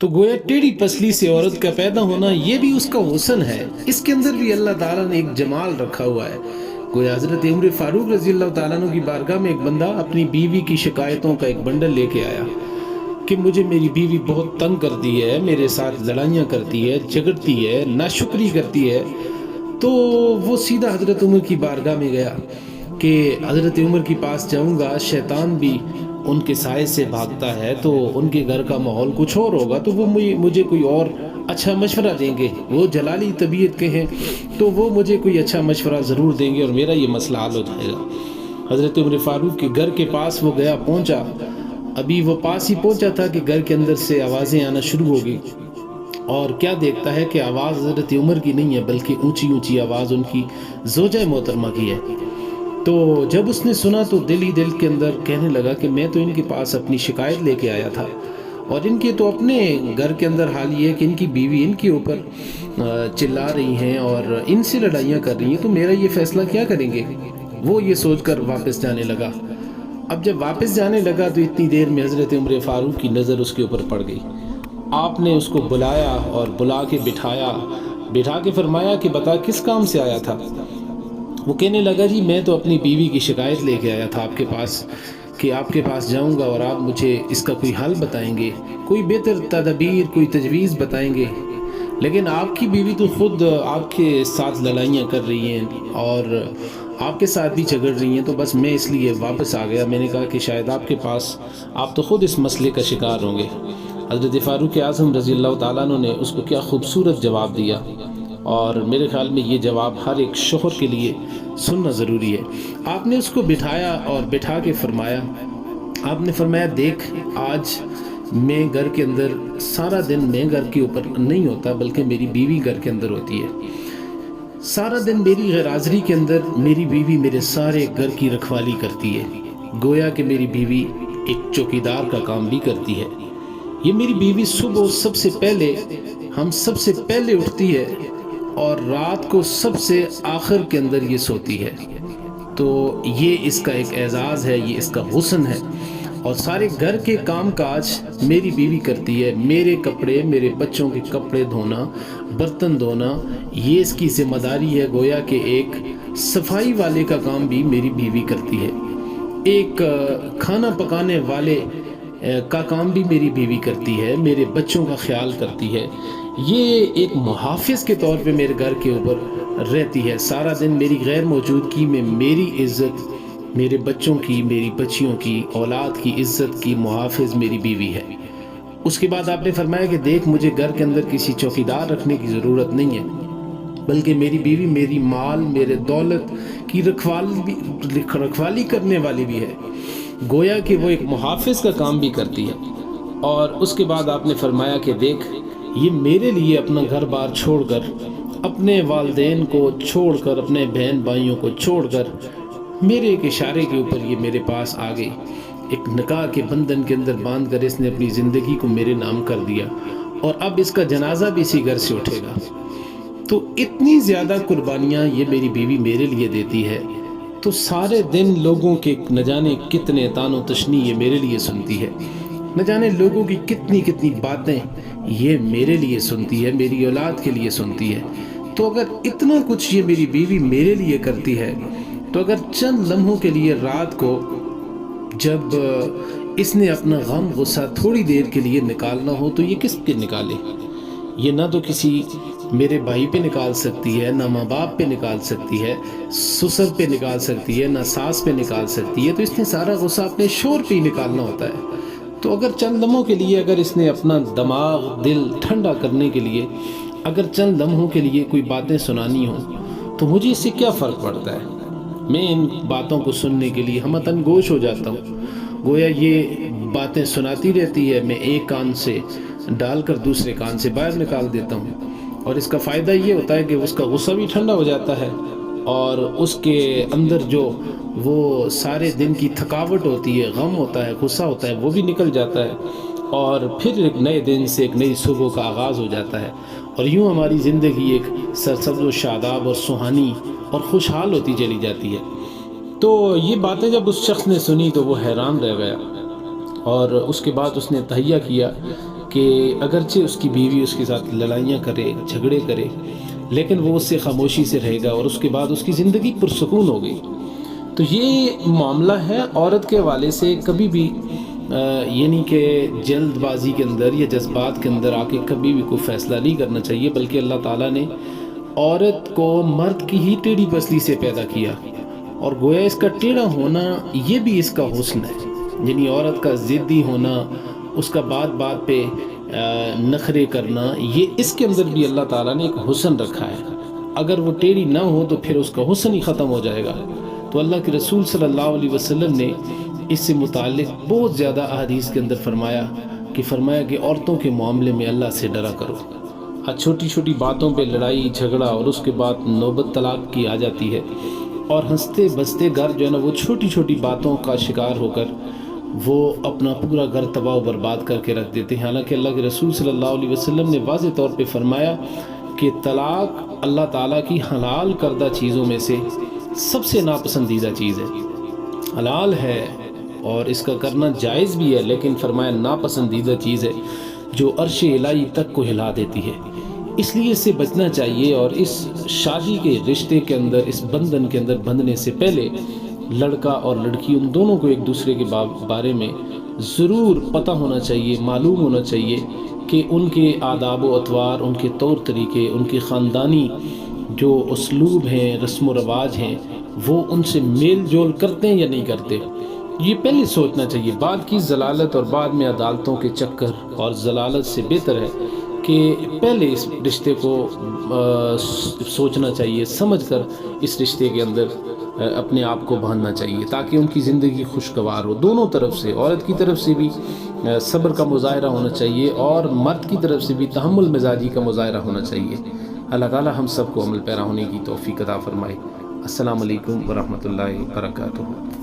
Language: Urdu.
تو گویا ٹیڑھی پسلی سے عورت کا پیدا ہونا یہ بھی اس کا حسن ہے، اس کے اندر بھی اللہ تعالیٰ نے ایک جمال رکھا ہوا ہے۔ گویا حضرت عمر فاروق رضی اللہ تعالیٰ عنہ کی بارگاہ میں ایک بندہ اپنی بیوی کی شکایتوں کا ایک بنڈل لے کے آیا کہ مجھے میری بیوی بہت تنگ کرتی ہے، میرے ساتھ لڑائیاں کرتی ہے، جھگڑتی ہے، ناشکری کرتی ہے۔ تو وہ سیدھا حضرت عمر کی بارگاہ میں گیا کہ حضرت عمر کے پاس جاؤں گا، شیطان بھی ان کے سائے سے بھاگتا ہے تو ان کے گھر کا ماحول کچھ اور ہوگا، تو وہ مجھے کوئی اور اچھا مشورہ دیں گے، وہ جلالی طبیعت کے ہیں تو وہ مجھے کوئی اچھا مشورہ ضرور دیں گے اور میرا یہ مسئلہ حل ہو جائے گا۔ حضرت عمر فاروق کے گھر کے پاس وہ گیا، پہنچا، ابھی وہ پاس ہی پہنچا تھا کہ گھر کے اندر سے آوازیں آنا شروع ہو گئی، اور کیا دیکھتا ہے کہ آواز حضرت عمر کی نہیں ہے بلکہ اونچی اونچی آواز ان کی زوجہ محترمہ کی ہے۔ تو جب اس نے سنا تو دل ہی دل کے اندر کہنے لگا کہ میں تو ان کے پاس اپنی شکایت لے کے آیا تھا، اور ان کے تو اپنے گھر کے اندر حال یہ ہے کہ ان کی بیوی ان کے اوپر چلا رہی ہیں اور ان سے لڑائیاں کر رہی ہیں، تو میرا یہ فیصلہ کیا کریں گے؟ وہ یہ سوچ کر واپس جانے لگا۔ اب جب واپس جانے لگا تو اتنی دیر میں حضرت عمر فاروق کی نظر اس کے اوپر پڑ گئی۔ آپ نے اس کو بلایا اور بلا کے بٹھا کے فرمایا کہ بتا کس کام سے آیا تھا؟ وہ کہنے لگا جی میں تو اپنی بیوی کی شکایت لے کے آیا تھا آپ کے پاس کہ آپ کے پاس جاؤں گا اور آپ مجھے اس کا کوئی حل بتائیں گے، کوئی بہتر تدابیر، کوئی تجویز بتائیں گے، لیکن آپ کی بیوی تو خود آپ کے ساتھ لڑائیاں کر رہی ہیں اور آپ کے ساتھ بھی جھگڑ رہی ہیں، تو بس میں اس لیے واپس آ گیا۔ میں نے کہا کہ شاید آپ کے پاس آپ تو خود اس مسئلے کا شکار ہوں گے۔ حضرت فاروق اعظم رضی اللہ تعالیٰ عنہ نے اس کو کیا خوبصورت جواب دیا، اور میرے خیال میں یہ جواب ہر ایک شوہر کے لیے سننا ضروری ہے۔ آپ نے اس کو بٹھایا اور بٹھا کے فرمایا، آپ نے فرمایا دیکھ آج میں گھر کے اندر سارا دن میں گھر کے اوپر نہیں ہوتا بلکہ میری بیوی گھر کے اندر ہوتی ہے، سارا دن میری غیر حاضری کے اندر میری بیوی میرے سارے گھر کی رکھوالی کرتی ہے، گویا کہ میری بیوی ایک چوکیدار کا کام بھی کرتی ہے۔ یہ میری بیوی صبح ہم سب سے پہلے اٹھتی ہے اور رات کو سب سے آخر کے اندر یہ سوتی ہے، تو یہ اس کا ایک اعزاز ہے، یہ اس کا حسن ہے، اور سارے گھر کے کام کاج میری بیوی کرتی ہے، میرے کپڑے، میرے بچوں کے کپڑے دھونا، برتن دھونا، یہ اس کی ذمہ داری ہے۔ گویا کہ ایک صفائی والے کا کام بھی میری بیوی کرتی ہے، ایک کھانا پکانے والے کا کام بھی میری بیوی کرتی ہے، میرے بچوں کا خیال کرتی ہے، یہ ایک محافظ کے طور پہ میرے گھر کے اوپر رہتی ہے۔ سارا دن میری غیر موجودگی میں میری عزت، میرے بچوں کی، میری بچیوں کی، اولاد کی عزت کی محافظ میری بیوی ہے۔ اس کے بعد آپ نے فرمایا کہ دیکھ مجھے گھر کے اندر کسی چوکیدار رکھنے کی ضرورت نہیں ہے، بلکہ میری بیوی میری مال، میرے دولت کی رکھوالی کرنے والی بھی ہے، گویا کہ وہ ایک محافظ کا کام بھی کرتی ہے۔ اور اس کے بعد آپ نے فرمایا کہ دیکھ یہ میرے لیے اپنا گھر بار چھوڑ کر، اپنے والدین کو چھوڑ کر، اپنے بہن بھائیوں کو چھوڑ کر، میرے ایک اشارے کے اوپر یہ میرے پاس آ گئی، ایک نکاح کے بندھن کے اندر باندھ کر اس نے اپنی زندگی کو میرے نام کر دیا، اور اب اس کا جنازہ بھی اسی گھر سے اٹھے گا۔ تو اتنی زیادہ قربانیاں یہ میری بیوی میرے لیے دیتی ہے، تو سارے دن لوگوں کے نہ جانے کتنے طعن و تشنیع یہ میرے لیے سنتی ہے، نہ جانے لوگوں کی کتنی کتنی باتیں یہ میرے لیے سنتی ہے، میری اولاد کے لیے سنتی ہے۔ تو اگر اتنا کچھ یہ میری بیوی میرے لیے کرتی ہے، تو اگر چند لمحوں کے لیے رات کو جب اس نے اپنا غم غصہ تھوڑی دیر کے لیے نکالنا ہو تو یہ کس پہ نکالے؟ یہ نہ تو کسی میرے بھائی پہ نکال سکتی ہے، نہ ماں باپ پہ نکال سکتی ہے، سسر پہ نکال سکتی ہے، نہ ساس پہ نکال سکتی ہے، تو اس نے سارا غصہ اپنے شوہر پہ ہی نکالنا ہوتا ہے۔ تو اگر چند لمحوں کے لیے اگر اس نے اپنا دماغ، دل ٹھنڈا کرنے کے لیے اگر چند لمحوں کے لیے کوئی باتیں سنانی ہوں تو مجھے اس سے کیا فرق پڑتا ہے؟ میں ان باتوں کو سننے کے لیے ہمتن گوش ہو جاتا ہوں، گویا یہ باتیں سناتی رہتی ہے، میں ایک کان سے ڈال کر دوسرے کان سے باہر نکال دیتا ہوں، اور اس کا فائدہ یہ ہوتا ہے کہ اس کا غصہ بھی ٹھنڈا ہو جاتا ہے، اور اس کے اندر جو وہ سارے دن کی تھکاوٹ ہوتی ہے، غم ہوتا ہے، غصہ ہوتا ہے، وہ بھی نکل جاتا ہے، اور پھر ایک نئے دن سے ایک نئی صبح کا آغاز ہو جاتا ہے، اور یوں ہماری زندگی ایک سرسبز و شاداب اور سہانی اور خوشحال ہوتی چلی جاتی ہے۔ تو یہ باتیں جب اس شخص نے سنی تو وہ حیران رہ گیا، اور اس کے بعد اس نے تہیہ کیا کہ اگرچہ اس کی بیوی اس کے ساتھ لڑائیاں کرے، جھگڑے کرے، لیکن وہ اس سے خاموشی سے رہے گا اور اس کے بعد اس کی زندگی پرسکون ہو گئی۔ تو یہ معاملہ ہے عورت کے حوالے سے کبھی بھی یعنی کہ جلد بازی کے اندر یا جذبات کے اندر آ کے کبھی بھی کوئی فیصلہ نہیں کرنا چاہیے، بلکہ اللہ تعالیٰ نے عورت کو مرد کی ہی ٹیڑھی پسلی سے پیدا کیا، اور گویا اس کا ٹیڑھا ہونا یہ بھی اس کا حسن ہے، یعنی عورت کا ضدی ہونا، اس کا بات بات پہ نخرے کرنا، یہ اس کے اندر بھی اللہ تعالیٰ نے ایک حسن رکھا ہے۔ اگر وہ ٹیڑھی نہ ہو تو پھر اس کا حسن ہی ختم ہو جائے گا۔ تو اللہ کے رسول صلی اللہ علیہ وسلم نے اس سے متعلق بہت زیادہ احادیث کے اندر فرمایا کہ عورتوں کے معاملے میں اللہ سے ڈرا کرو۔ چھوٹی چھوٹی باتوں پہ لڑائی جھگڑا اور اس کے بعد نوبت طلاق کی آ جاتی ہے، اور ہنستے بستے گھر جو ہے نا وہ چھوٹی چھوٹی باتوں کا شکار ہو کر وہ اپنا پورا گھر تباہ و برباد کر کے رکھ دیتے ہیں۔ حالانکہ اللہ کے رسول صلی اللہ علیہ وسلم نے واضح طور پہ فرمایا کہ طلاق اللہ تعالیٰ کی حلال کردہ چیزوں میں سے سب سے ناپسندیدہ چیز ہے۔ حلال ہے اور اس کا کرنا جائز بھی ہے، لیکن فرمایا ناپسندیدہ چیز ہے جو عرش الہی تک کو ہلا دیتی ہے۔ اس لیے اس سے بچنا چاہیے، اور اس شادی کے رشتے کے اندر، اس بندھن کے اندر بندھنے سے پہلے لڑکا اور لڑکی ان دونوں کو ایک دوسرے کے بارے میں ضرور پتہ ہونا چاہیے، معلوم ہونا چاہیے کہ ان کے آداب و اطوار، ان کے طور طریقے، ان کے خاندانی جو اسلوب ہیں، رسم و رواج ہیں، وہ ان سے میل جول کرتے ہیں یا نہیں کرتے۔ یہ پہلے سوچنا چاہیے۔ بعد کی ضلالت اور بعد میں عدالتوں کے چکر اور ضلالت سے بہتر ہے کہ پہلے اس رشتے کو سوچنا چاہیے، سمجھ کر اس رشتے کے اندر اپنے آپ کو باندھنا چاہیے، تاکہ ان کی زندگی خوشگوار ہو۔ دونوں طرف سے، عورت کی طرف سے بھی صبر کا مظاہرہ ہونا چاہیے، اور مرد کی طرف سے بھی تحمل مزاجی کا مظاہرہ ہونا چاہیے۔ اللہ تعالی ہم سب کو عمل پیرا ہونے کی توفیق عطا فرمائے۔ السلام علیکم ورحمۃ اللہ وبرکاتہ۔